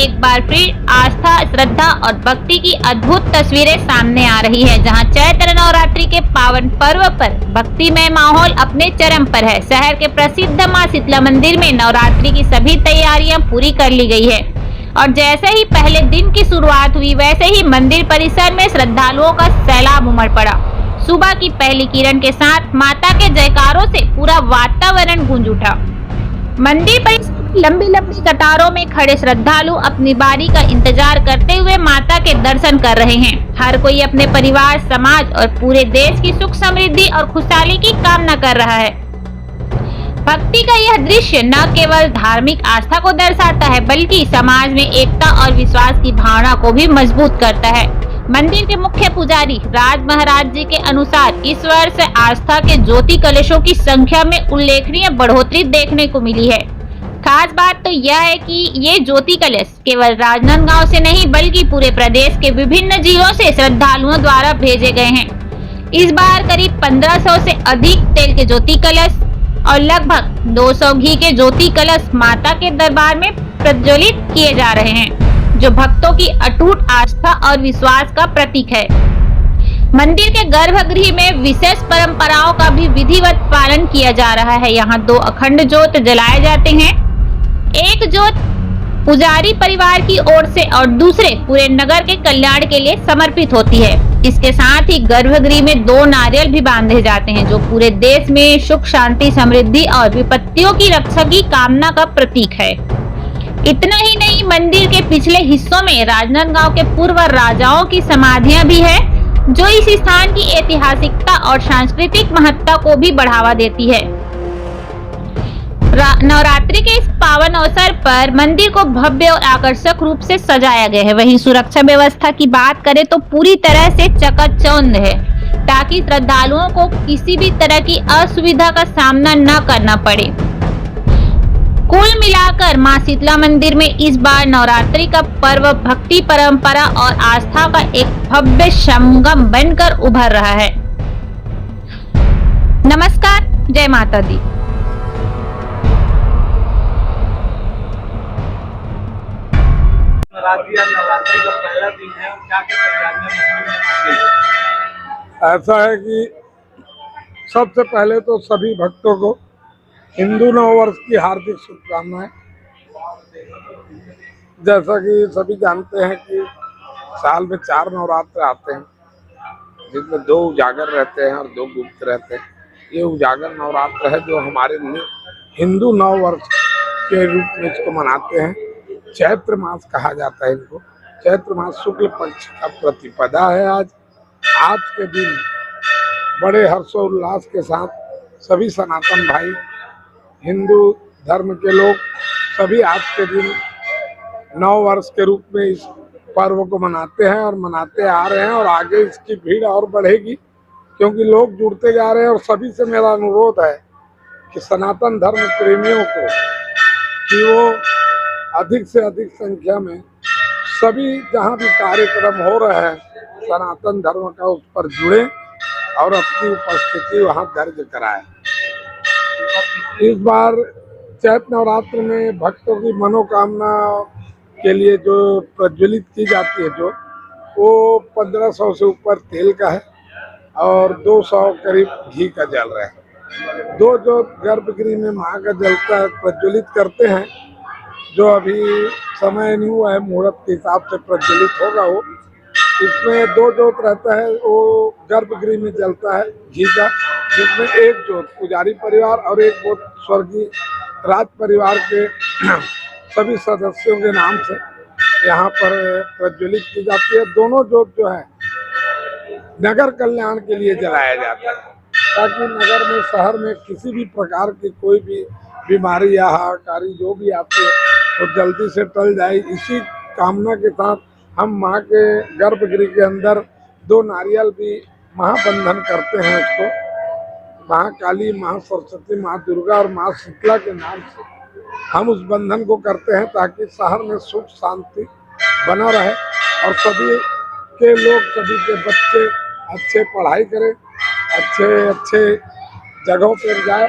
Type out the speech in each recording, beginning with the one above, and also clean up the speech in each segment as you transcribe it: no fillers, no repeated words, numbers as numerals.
एक बार फिर आस्था, श्रद्धा और भक्ति की अद्भुत तस्वीरें सामने आ रही है, जहां चैत्र नवरात्रि के पावन पर्व पर भक्तिमय माहौल अपने चरम पर है। शहर के प्रसिद्ध मां शीतला मंदिर में नवरात्रि की सभी तैयारियां पूरी कर ली गई है और जैसे ही पहले दिन की शुरुआत हुई, वैसे ही मंदिर परिसर में श्रद्धालुओं का सैलाब उमड़ पड़ा। सुबह की पहली किरण के साथ माता के जयकारों से पूरा वातावरण गूंज उठा। मंदिर परिसर में लंबी लंबी कतारों में खड़े श्रद्धालु अपनी बारी का इंतजार करते हुए माता के दर्शन कर रहे हैं। हर कोई अपने परिवार, समाज और पूरे देश की सुख समृद्धि और खुशहाली की कामना कर रहा है। भक्ति का यह दृश्य न केवल धार्मिक आस्था को दर्शाता है, बल्कि समाज में एकता और विश्वास की भावना को भी मजबूत करता है। मंदिर के मुख्य पुजारी राज महाराज जी के अनुसार इस वर्ष आस्था के ज्योति कलशों की संख्या में उल्लेखनीय बढ़ोतरी देखने को मिली है। खास बात तो यह है कि ये ज्योति कलश केवल राजनांदगांव से नहीं, बल्कि पूरे प्रदेश के विभिन्न जिलों से श्रद्धालुओं द्वारा भेजे गए हैं। इस बार करीब 1500 से अधिक तेल के ज्योति कलश और लगभग 200 घी के ज्योति कलश माता के दरबार में प्रज्वलित किए जा रहे हैं, जो भक्तों की अटूट आस्था और विश्वास का प्रतीक है। मंदिर के गर्भगृह में विशेष परंपराओं का भी विधिवत पालन किया जा रहा है। यहाँ 2 अखंड ज्योत जलाए जाते हैं। एक ज्योत पुजारी परिवार की ओर से और दूसरे पूरे नगर के कल्याण के लिए समर्पित होती है। इसके साथ ही गर्भगृह में 2 नारियल भी बांधे जाते हैं, जो पूरे देश में सुख, शांति, समृद्धि और विपत्तियों की रक्षा की कामना का प्रतीक है। इतना ही नहीं, मंदिर के पिछले हिस्सों में राजनांदगांव के पूर्व राजाओं की समाधियां भी है, जो इस स्थान की ऐतिहासिकता और सांस्कृतिक महत्ता को भी बढ़ावा देती है। नवरात्रि के इस पावन अवसर पर मंदिर को भव्य और आकर्षक रूप से सजाया गया है। वहीं सुरक्षा व्यवस्था की बात करें तो पूरी तरह से चकाचौंध है, ताकि श्रद्धालुओं को किसी भी तरह की असुविधा का सामना न करना पड़े। कुल मिलाकर मां शीतला मंदिर में इस बार नवरात्रि का पर्व भक्ति, परंपरा और आस्था का एक भव्य संगम बनकर उभर रहा है। नमस्कार, जय माता दी। नवरात्रि का पहला दिन है, क्या ऐसा है कि सबसे पहले तो सभी भक्तों को हिंदू नववर्ष की हार्दिक शुभकामनाएं। जैसा कि सभी जानते हैं कि साल में 4 नवरात्र आते हैं, जिसमें 2 उजागर रहते हैं और 2 गुप्त रहते हैं। ये उजागर नवरात्र है जो हमारे हिंदू नववर्ष के रूप में इसको मनाते हैं। चैत्र मास कहा जाता है इनको। चैत्र मास शुक्ल पक्ष का प्रतिपदा है। आज के दिन बड़े हर्षोल्लास के साथ सभी सनातन भाई, हिंदू धर्म के लोग सभी आज के दिन नव वर्ष के रूप में इस पर्व को मनाते हैं और मनाते आ रहे हैं, और आगे इसकी भीड़ और बढ़ेगी, क्योंकि लोग जुड़ते जा रहे हैं। और सभी से मेरा अनुरोध है कि सनातन धर्म प्रेमियों को कि वो अधिक से अधिक संख्या में सभी जहाँ भी कार्यक्रम हो रहे हैं सनातन धर्म का, उस पर जुड़े और अपनी उपस्थिति वहाँ दर्ज कराएं। इस बार चैत्र नवरात्र में भक्तों की मनोकामना के लिए जो प्रज्वलित की जाती है, जो वो 1500 से ऊपर तेल का है और 200 करीब घी का जल रहा है। 2 जो गर्भगृह में माँ का जलता है प्रज्वलित करते हैं, जो अभी समय नहीं हुआ है, मुहूर्त के हिसाब से प्रज्वलित होगा वो। इसमें 2 जोत रहता है, वो गर्भगृह में जलता है घी का, जिसमें एक जोत पुजारी परिवार और एक जोत स्वर्गीय राज परिवार के सभी सदस्यों के नाम से यहाँ पर प्रज्वलित की जाती है। दोनों जोत जो है नगर कल्याण के लिए जलाया जाता है, ताकि नगर में, शहर में किसी भी प्रकार की कोई भी बीमारी या हाहाकारी जो भी आती है वो जल्दी से टल जाए। इसी कामना के साथ हम माँ के गर्भगृह के अंदर 2 नारियल भी महाबंधन करते हैं। उसको महाकाली, माँ सरस्वती, माँ दुर्गा और माँ शीतला के नाम से हम उस बंधन को करते हैं, ताकि शहर में सुख शांति बना रहे और सभी के लोग, सभी के बच्चे अच्छे पढ़ाई करें, अच्छे जगहों पर जाए।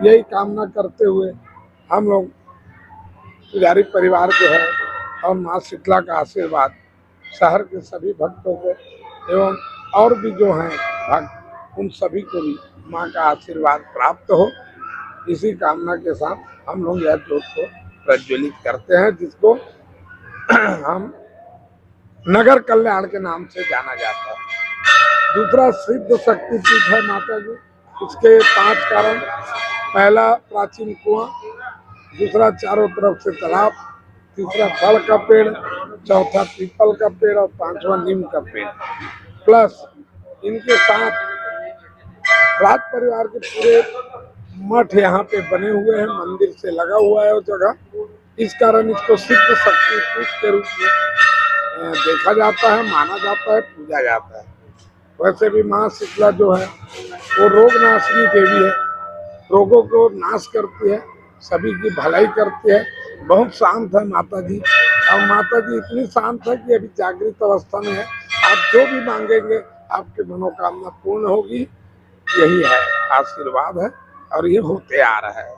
यही कामना करते हुए हम लोग पुजारी परिवार जो है और माँ शीतला का आशीर्वाद शहर के सभी भक्तों को एवं और भी जो हैं भक्त उन सभी को भी माँ का आशीर्वाद प्राप्त हो, इसी कामना के साथ हम लोग यह जोत को प्रज्वलित करते हैं, जिसको हम नगर कल्याण के नाम से जाना जाता है। दूसरा सिद्ध शक्तिपीठ है माता जी। इसके 5 कारण: पहला प्राचीन कुआं, दूसरा चारों तरफ से तालाब, तीसरा बड़ का पेड़, चौथा पीपल का पेड़ और 5वां नीम का पेड़। प्लस इनके साथ राज परिवार के पूरे मठ यहाँ पे बने हुए हैं, मंदिर से लगा हुआ है वो जगह। इस कारण इसको सिद्ध शक्तिपीठ के रूप में देखा जाता है, माना जाता है, पूजा जाता है। वैसे भी माँ शीतला जो है वो रोग नाशनी देवी है, रोगों को नाश करती है, सभी की भलाई करती है। बहुत शांत है माता जी, और माता जी इतनी शांत है कि अभी जागृत अवस्था में है। आप जो भी मांगेंगे आपकी मनोकामना पूर्ण होगी, यही है आशीर्वाद है और ये होते आ रहा है।